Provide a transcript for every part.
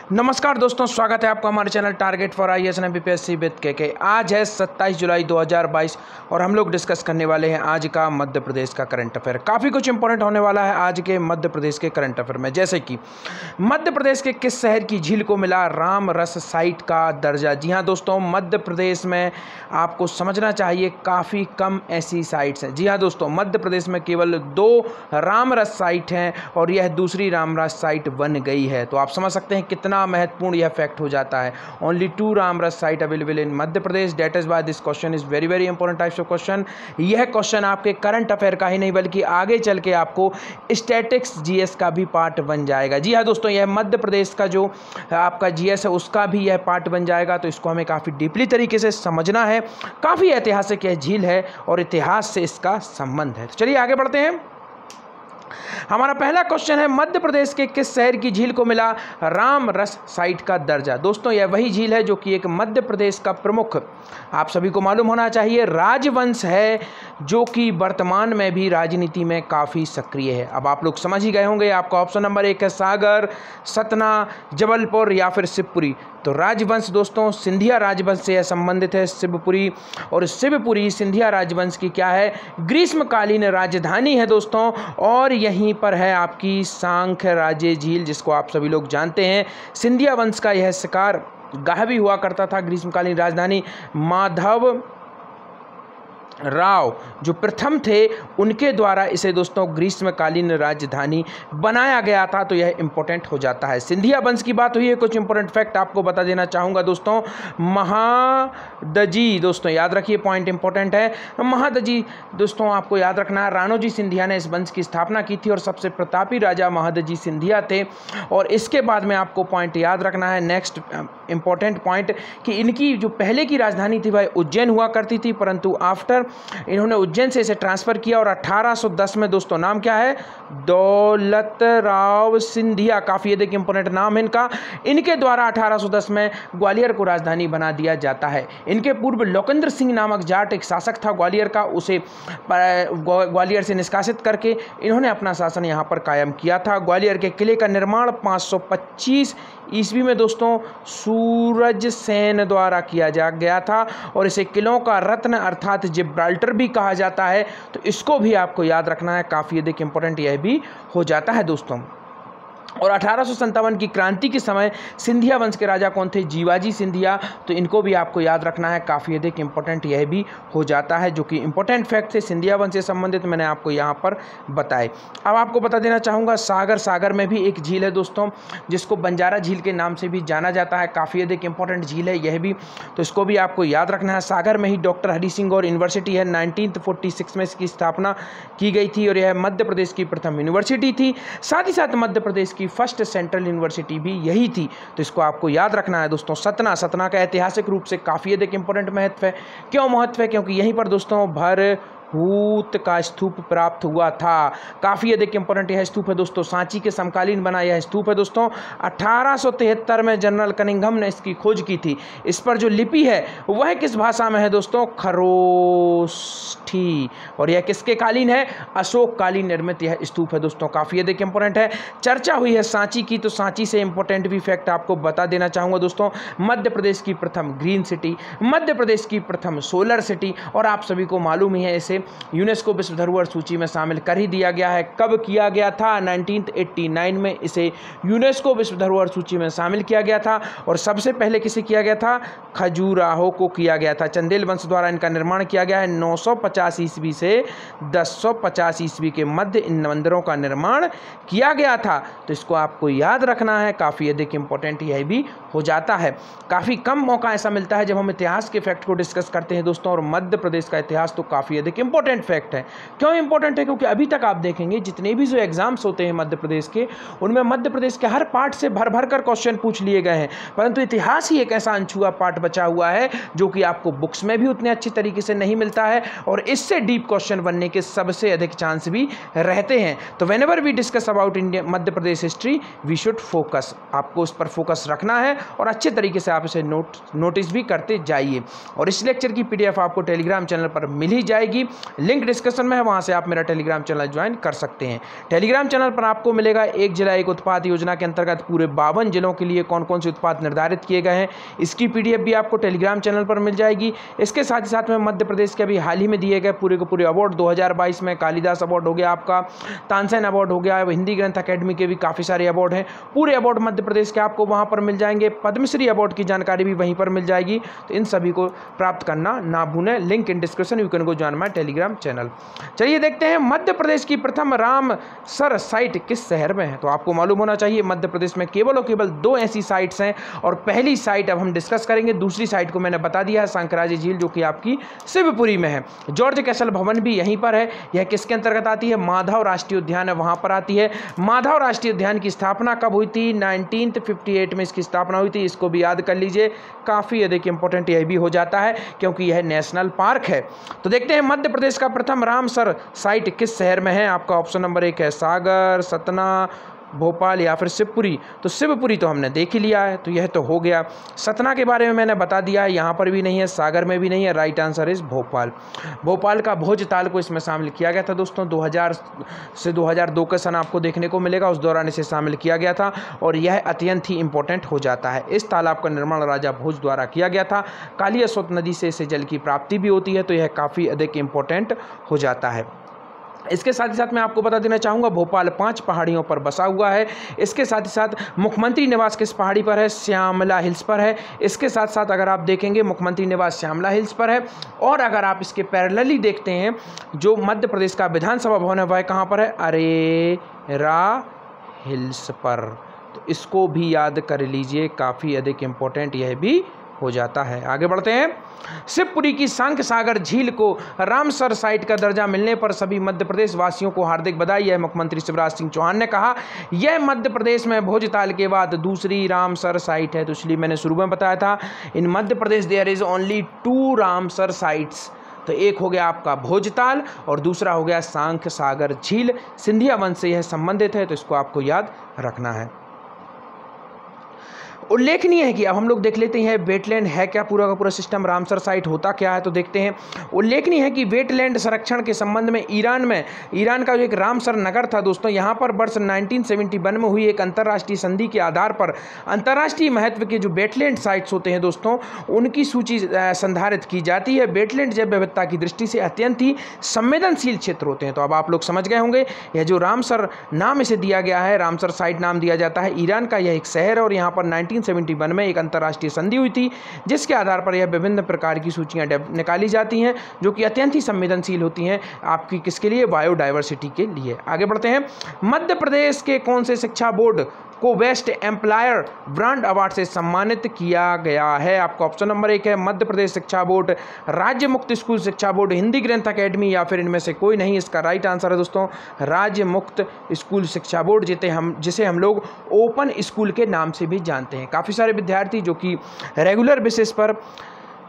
नमस्कार दोस्तों, स्वागत है आपका हमारे channel target for IAS and BPSC with के। आज है 27 जुलाई 2022 और हम लोग डिस्कस करने वाले हैं आज का मध्य प्रदेश का करंट अफेयर। काफ़ी कुछ इंपॉर्टेंट होने वाला है आज के मध्य प्रदेश के करंट अफेयर में, जैसे कि मध्य प्रदेश के किस शहर की झील को मिला राम रस साइट का दर्जा। जी हाँ दोस्तों, मध्य प्रदेश में आपको समझना चाहिए काफ़ी कम ऐसी साइट्स हैं। जी हाँ दोस्तों, मध्य प्रदेश में केवल 2 राम रस साइट हैं और यह दूसरी राम रस साइट बन गई है। तो आप समझ सकते हैं कितना महत्वपूर्ण यह फैक्ट हो जाता है। Only 2 Ramsar site available in Madhya Pradesh. That is why this question is very very important types of question. यह क्वेश्चन आपके करंट अफेयर का ही नहीं बल्कि आगे चल के आपको स्टैटिक्स जीएस का भी पार्ट बन जाएगा। जी हाँ दोस्तों, यह मध्य प्रदेश का जो आपका जीएस है उसका भी यह पार्ट बन जाएगा। तो इसको हमें काफ़ी डीपली तरीके से समझना है। काफ़ी ऐतिहासिक यह झील है और इतिहास से इसका संबंध है। तो चलिए आगे बढ़ते हैं। हमारा पहला क्वेश्चन है, मध्य प्रदेश के किस शहर की झील को मिला राम रस साइट का दर्जा। दोस्तों, यह वही झील है जो कि एक मध्य प्रदेश का प्रमुख, आप सभी को मालूम होना चाहिए, राजवंश है जो कि वर्तमान में भी राजनीति में काफ़ी सक्रिय है। अब आप लोग समझ ही गए होंगे। आपका ऑप्शन नंबर 1 है सागर, सतना, जबलपुर या फिर शिवपुरी। तो राजवंश दोस्तों सिंधिया राजवंश से यह संबंधित है, शिवपुरी। और शिवपुरी सिंधिया राजवंश की क्या है, ग्रीष्मकालीन राजधानी है दोस्तों। और यहीं पर है आपकी सांख्य राज्य झील, जिसको आप सभी लोग जानते हैं। सिंधिया वंश का यह शिकार गाह भी हुआ करता था। ग्रीष्मकालीन राजधानी माधव राव जो प्रथम थे उनके द्वारा इसे दोस्तों ग्रीष्मकालीन राजधानी बनाया गया था। तो यह इंपॉर्टेंट हो जाता है। सिंधिया वंश की बात हुई है, कुछ इंपॉर्टेंट फैक्ट आपको बता देना चाहूँगा दोस्तों। महादजी दोस्तों याद रखिए, पॉइंट इंपॉर्टेंट है। महादजी दोस्तों आपको याद रखना है, राणोजी सिंधिया ने इस वंश की स्थापना की थी और सबसे प्रतापी राजा महादजी सिंधिया थे। और इसके बाद में आपको पॉइंट याद रखना है, नेक्स्ट इंपॉर्टेंट पॉइंट, कि इनकी जो पहले की राजधानी थी वह उज्जैन हुआ करती थी, परंतु आफ्टर इन्होंने उज्जैन से इसे ट्रांसफर किया और 1810 में दोस्तों नाम क्या है, दौलत राव सिंधिया, काफी अधिक इंपोर्टेंट नाम है इनका। इनके द्वारा 1810 में ग्वालियर को राजधानी बना दिया जाता है। इनके पूर्व लोकेंद्र सिंह नामक जाट एक शासक था ग्वालियर का, उसे ग्वालियर से निष्कासित करके इन्होंने अपना शासन यहाँ पर कायम किया था। ग्वालियर के किले का निर्माण 525 ईस्वी में दोस्तों सूरज सेन द्वारा किया गया था और इसे किलों का रत्न अर्थात जिब्राल्टर भी कहा जाता है। तो इसको भी आपको याद रखना है, काफ़ी अधिक इंपॉर्टेंट यह भी हो जाता है दोस्तों। और 1857 की क्रांति के समय सिंधिया वंश के राजा कौन थे, जीवाजी सिंधिया। तो इनको भी आपको याद रखना है, काफ़ी अधिक इंपॉर्टेंट यह भी हो जाता है, जो कि इंपॉर्टेंट फैक्ट थे सिंधिया वंश से संबंधित मैंने आपको यहाँ पर बताए। अब आपको बता देना चाहूँगा सागर में भी एक झील है दोस्तों जिसको बंजारा झील के नाम से भी जाना जाता है। काफ़ी अधिक इंपॉर्टेंट झील है यह भी, तो इसको भी आपको याद रखना है। सागर में ही डॉक्टर हरि सिंह और यूनिवर्सिटी है, 1946 में इसकी स्थापना की गई थी और यह मध्य प्रदेश की प्रथम यूनिवर्सिटी थी। साथ ही साथ मध्य प्रदेश की फर्स्ट सेंट्रल यूनिवर्सिटी भी यही थी। तो इसको आपको याद रखना है दोस्तों। सतना का ऐतिहासिक रूप से काफ़ी अधिक इंपॉर्टेंट महत्व है। क्यों महत्व है, क्योंकि यहीं पर दोस्तों भरहूत का स्तूप प्राप्त हुआ था। काफ़ी अधिक इंपॉर्टेंट यह स्तूप है दोस्तों, सांची के समकालीन बना यह स्तूप है दोस्तों। 1873 में जनरल कनिंघम ने इसकी खोज की थी। इस पर जो लिपि है वह किस भाषा में है दोस्तों, खरोष्ठी। और यह किसके कालीन है, अशोक कालीन निर्मित यह स्तूप है दोस्तों। काफ़ी अधिक इंपॉर्टेंट है। चर्चा हुई है सांची की, तो सांची से इंपॉर्टेंट भी फैक्ट आपको बता देना चाहूँगा दोस्तों। मध्य प्रदेश की प्रथम ग्रीन सिटी, मध्य प्रदेश की प्रथम सोलर सिटी, और आप सभी को मालूम ही है इसे यूनेस्को विश्व धरोहर सूची में शामिल कर ही दिया गया है। कब किया गया था, 1989 में इसे यूनेस्को विश्व धरोहर सूची में शामिल किया गया था। और सबसे पहले किसे किया गया था, खजुराहो को किया गया था। चंदेल वंश द्वारा इनका निर्माण किया गया है। 950 ईस्वी से 1050 ईस्वी के मध्य इन मंदिरों का निर्माण किया गया था। तो इसको आपको याद रखना है, काफ़ी अधिक इंपॉर्टेंट यह भी हो जाता है। काफ़ी कम मौका ऐसा मिलता है जब हम इतिहास के फैक्ट को डिस्कस करते हैं दोस्तों, और मध्य प्रदेश का इतिहास तो काफ़ी अधिक इंपॉर्टेंट फैक्ट है। क्यों इंपॉर्टेंट है, क्योंकि अभी तक आप देखेंगे जितने भी जो एग्जाम्स होते हैं मध्य प्रदेश के, उनमें मध्य प्रदेश के हर पार्ट से भर कर क्वेश्चन पूछ लिए गए हैं, परंतु इतिहास ही एक ऐसा अनछुआ पार्ट बचा हुआ है जो कि आपको बुक्स में भी उतने अच्छी तरीके से नहीं मिलता है और इससे डीप क्वेश्चन बनने के सबसे अधिक चांस भी रहते हैं। तो whenever we discuss about India Madhya Pradesh history we should focus, आपको उस पर फोकस रखना है और अच्छे तरीके से आप इसे नोटिस भी करते जाइए। और इस लेक्चर की PDF आपको टेलीग्राम चैनल पर मिल ही जाएगी, लिंक डिस्क्रिप्शन में है, वहाँ से आप मेरा टेलीग्राम चैनल ज्वाइन कर सकते हैं। टेलीग्राम चैनल पर आपको मिलेगा एक जिला एक उत्पाद योजना के अंतर्गत पूरे 52 जिलों के लिए कौन कौन से उत्पाद निर्धारित किए गए हैं, इसकी PDF भी आपको टेलीग्राम चैनल पर मिल जाएगी। इसके साथ ही साथ में मध्य प्रदेश के अभी हाल ही में दिए गए पूरे के पूरे अवार्ड 2022 में कालिदास अवार्ड हो गया, आपका तानसेन अवार्ड हो गया, हिंदी ग्रंथ अकेडमी के भी काफ़ी सारे अवार्ड हैं, पूरे अवार्ड मध्य प्रदेश के आपको वहाँ पर मिल जाएंगे। पद्मश्री अवार्ड की जानकारी भी वहीं पर मिल जाएगी, तो इन सभी को प्राप्त करना ना भूलें। Link in description, you can go join my Telegram channel. चलिए देखते हैं मध्य प्रदेश की प्रथम रामसर साइट किस शहर में है। तो आपको मालूम होना चाहिए मध्य प्रदेश में केवल और केवल 2 ऐसी साइट्स हैं, और पहली साइट अब हम डिस्कस करेंगे, दूसरी साइट को मैंने बता दिया है, शंकराजी झील, जो कि आपकी शिवपुरी में है। जॉर्ज कैसल भवन भी यहीं पर है। यह किसके अंतर्गत आती है? माधव राष्ट्रीय उद्यान है, वहां पर आती है। माधव राष्ट्रीय उद्यान की स्थापना कब हुई थी? 1958 में इसकी स्थापना हुई थी। इसको भी याद कर लीजिए, काफ़ी अधिक इंपॉर्टेंट यह भी हो जाता है क्योंकि यह नेशनल पार्क है। तो देखते हैं मध्य प्रदेश का प्रथम रामसर साइट किस शहर में है। आपका ऑप्शन नंबर 1 है सागर, सतना, भोपाल या फिर शिवपुरी। तो शिवपुरी तो हमने देख ही लिया है, तो यह तो हो गया। सतना के बारे में मैंने बता दिया है, यहाँ पर भी नहीं है, सागर में भी नहीं है। Right answer is Bhopal. Bhopal का भोजताल को इसमें शामिल किया गया था दोस्तों। 2000 से 2002 का सन आपको देखने को मिलेगा, उस दौरान इसे शामिल किया गया था और यह अत्यंत ही इंपॉर्टेंट हो जाता है। इस तालाब का निर्माण राजा भोज द्वारा किया गया था। काली अस्वत्थ नदी से इसे जल की प्राप्ति भी होती है, तो यह काफ़ी अधिक इंपॉर्टेंट हो जाता है। इसके साथ ही साथ मैं आपको बता देना चाहूँगा भोपाल 5 पहाड़ियों पर बसा हुआ है। इसके साथ ही साथ मुख्यमंत्री निवास किस पहाड़ी पर है? श्यामला हिल्स पर है। इसके साथ साथ अगर आप देखेंगे मुख्यमंत्री निवास श्यामला हिल्स पर है, और अगर आप इसके पैरेलली देखते हैं जो मध्य प्रदेश का विधानसभा भवन है वह कहाँ पर है? अरेरा हिल्स पर। तो इसको भी याद कर लीजिए, काफ़ी अधिक इम्पोर्टेंट यह भी हो जाता है। आगे बढ़ते हैं। शिवपुरी की शंख सागर झील को रामसर साइट का दर्जा मिलने पर सभी मध्य प्रदेश वासियों को हार्दिक बधाई है। मुख्यमंत्री शिवराज सिंह चौहान ने कहा यह मध्य प्रदेश में भोजताल के बाद दूसरी रामसर साइट है। तो इसलिए मैंने शुरू में बताया था in Madhya Pradesh there is only 2 Ramsar sites. तो एक हो गया आपका भोजताल और दूसरा हो गया शंख सागर झील। सिंधिया वंश से यह संबंधित है, तो इसको आपको याद रखना है। उल्लेखनीय है कि अब हम लोग देख लेते हैं वेटलैंड है क्या, पूरा का पूरा सिस्टम, रामसर साइट होता क्या है। तो देखते हैं। उल्लेखनीय है कि वेटलैंड संरक्षण के संबंध में ईरान का जो एक रामसर नगर था दोस्तों, यहाँ पर वर्ष 1971 में हुई एक अंतर्राष्ट्रीय संधि के आधार पर अंतर्राष्ट्रीय महत्व के जो वेटलैंड साइट्स होते हैं दोस्तों, उनकी सूची संधारित की जाती है। वेटलैंड जैव विविधता की दृष्टि से अत्यंत ही संवेदनशील क्षेत्र होते हैं। तो अब आप लोग समझ गए होंगे, यह जो रामसर नाम इसे दिया गया है, रामसर साइट नाम दिया जाता है, ईरान का यह एक शहर है और यहाँ पर 1971 में एक अंतर्राष्ट्रीय संधि हुई थी, जिसके आधार पर यह विभिन्न प्रकार की सूचियां निकाली जाती हैं जो कि अत्यंत ही संवेदनशील होती हैं आपकी किसके लिए? बायोडाइवर्सिटी के लिए। आगे बढ़ते हैं। मध्य प्रदेश के कौन से शिक्षा बोर्ड को बेस्ट एम्प्लॉयर ब्रांड अवार्ड से सम्मानित किया गया है? आपका ऑप्शन नंबर 1 है मध्य प्रदेश शिक्षा बोर्ड, राज्य मुक्त स्कूल शिक्षा बोर्ड, हिंदी ग्रंथ अकेडमी या फिर इनमें से कोई नहीं। इसका राइट आंसर है दोस्तों राज्य मुक्त स्कूल शिक्षा बोर्ड, जिसे हम लोग ओपन स्कूल के नाम से भी जानते हैं। काफ़ी सारे विद्यार्थी जो कि रेगुलर बेसिस पर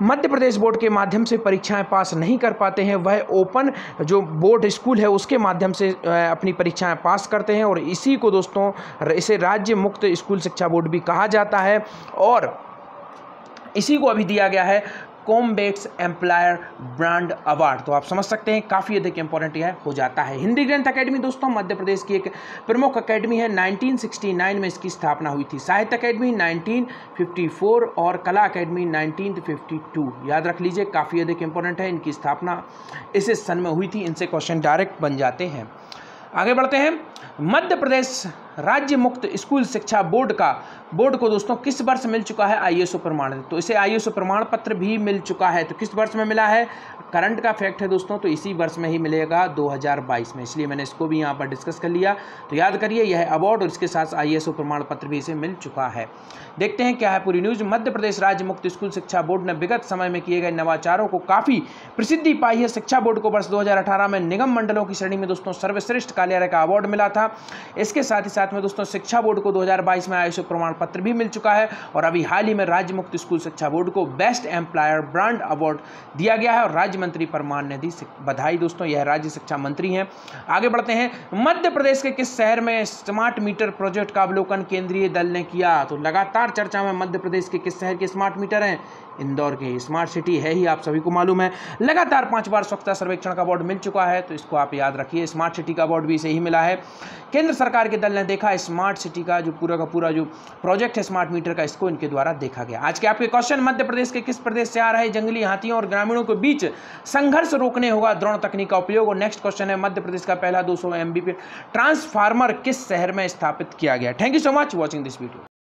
मध्य प्रदेश बोर्ड के माध्यम से परीक्षाएं पास नहीं कर पाते हैं, वह ओपन जो बोर्ड स्कूल है उसके माध्यम से अपनी परीक्षाएं पास करते हैं, और इसी को दोस्तों इसे राज्य मुक्त स्कूल शिक्षा बोर्ड भी कहा जाता है, और इसी को अभी दिया गया है कॉम्बेट्स एम्प्लॉयर ब्रांड अवार्ड। तो आप समझ सकते हैं काफ़ी अधिक इंपॉर्टेंट यह हो जाता है। हिंदी ग्रंथ अकेडमी दोस्तों मध्य प्रदेश की एक प्रमुख अकेडमी है। 1969 में इसकी स्थापना हुई थी। साहित्य अकेडमी 1954 और कला अकेडमी 1952। याद रख लीजिए, काफ़ी अधिक इंपॉर्टेंट है। इनकी स्थापना इस सन में हुई थी। इनसे क्वेश्चन डायरेक्ट बन जाते हैं। आगे बढ़ते हैं। मध्य प्रदेश राज्य मुक्त स्कूल शिक्षा बोर्ड को दोस्तों किस वर्ष मिल चुका है ISO प्रमाण? तो इसे ISO प्रमाण पत्र भी मिल चुका है। तो किस वर्ष में मिला है? करंट का फैक्ट है दोस्तों, तो इसी वर्ष में ही मिलेगा 2022 में, इसलिए मैंने इसको भी यहाँ पर डिस्कस कर लिया। तो याद करिए यह अवार्ड और इसके साथ ISO प्रमाण पत्र भी इसे मिल चुका है। देखते हैं क्या है पूरी न्यूज। मध्य प्रदेश राज्य मुक्त स्कूल शिक्षा बोर्ड ने विगत समय में किए गए नवाचारों को काफ़ी प्रसिद्धि पाई है। शिक्षा बोर्ड को वर्ष 2018 में निगम मंडलों की श्रेणी में दोस्तों सर्वश्रेष्ठ कार्यालय का अवार्ड मिला था। इसके साथ ही साथ में दोस्तों शिक्षा बोर्ड को 2022 में आईएसओ प्रमाण पत्र भी मिल चुका है और अभी हाल ही में राज्य मुक्त स्कूल शिक्षा बोर्ड को बेस्ट एम्प्लॉयर ब्रांड अवार्ड दिया गया है और राज्य मंत्री परमार ने दी बधाई। दोस्तों यह राज्य शिक्षा मंत्री हैं। आगे बढ़ते हैं, मध्य प्रदेश के किस शहर में स्मार्ट मीटर प्रोजेक्ट का अवलोकन केंद्रीय दल ने किया? तो लगातार चर्चा में मध्य प्रदेश के किस शहर के स्मार्ट मीटर हैं? इंदौर के। स्मार्ट सिटी है ही, आप सभी को मालूम है। लगातार 5 बार स्वच्छता सर्वेक्षण का अवार्ड मिल चुका है, तो इसको आप याद रखिए। स्मार्ट सिटी का अवार्ड भी इसे ही मिला है। केंद्र सरकार के दल ने देखा स्मार्ट सिटी का जो पूरा जो प्रोजेक्ट है स्मार्ट मीटर का, इसको इनके द्वारा देखा गया। आज के आपके क्वेश्चन, मध्य प्रदेश के किस प्रदेश से आ रहे जंगली हाथियों और ग्रामीणों के बीच संघर्ष रोकने होगा ड्रोन तकनीक का उपयोग। और नेक्स्ट क्वेश्चन है, मध्य प्रदेश का पहला 200 MBP ट्रांसफार्मर किस शहर में स्थापित किया गया? Thank you so much watching this video.